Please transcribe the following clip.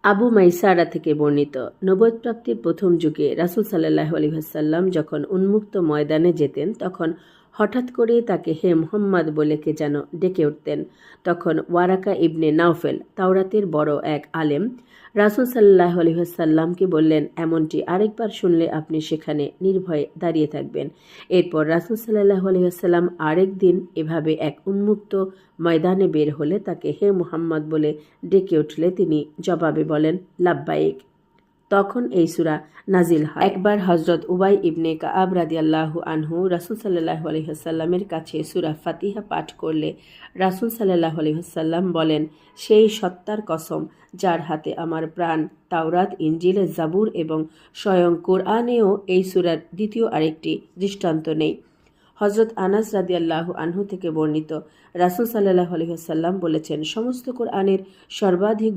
আবু মাইসারা থেকে বর্ণিত, নবুয়ত প্রাপ্তির প্রথম যুগে রাসূল সাল্লাল্লাহু আলাইহি ওয়াসাল্লাম যখন উন্মুক্ত ময়দানে যেতেন তখন হঠাৎ করেই তাকে হে মুহাম্মদ বলে কে যেন ডেকে উঠতেন। তখন ওয়ারাকা ইবনে নাওফেল, তাওরাতের বড় এক আলেম, রাসূল সাল্লাল্লাহু আলাইহি ওয়াসাল্লামকে বললেন, এমনটি আরেকবার শুনলে আপনি সেখানে নির্ভয়ে দাঁড়িয়ে থাকবেন। এরপর রাসূল সাল্লাল্লাহু আলাইহি ওয়াসাল্লাম আরেক দিন এভাবে এক উন্মুক্ত ময়দানে বের হলে তাকে হে মুহাম্মদ বলে ডেকে উঠলে তিনি জবাবে বলেন, লাব্বাইক। তখন এই সূরা নাজিল হয়। একবার হযরত উবাই ইবনে কাআব রাদিয়াল্লাহু আনহু রাসূল সাল্লাল্লাহু আলাইহি ওয়াসাল্লামের কাছে সূরা ফাতিহা পাঠ করলে রাসূল সাল্লাল্লাহু আলাইহি ওয়াসাল্লাম বলেন, সেই সত্তার কসম যার হাতে আমার প্রাণ, তাওরাত, ইনজিল, জাবুর এবং স্বয়ং কোরআনেও এই সূরার দ্বিতীয় আরেকটি দৃষ্টান্ত নেই। হযরত আনাস রাদিয়াল্লাহু আনহু থেকে বর্ণিত, রাসূল সাল্লাল্লাহু আলাইহি ওয়াসাল্লাম বলেছেন, সমস্ত কোরআনের সর্বাধিক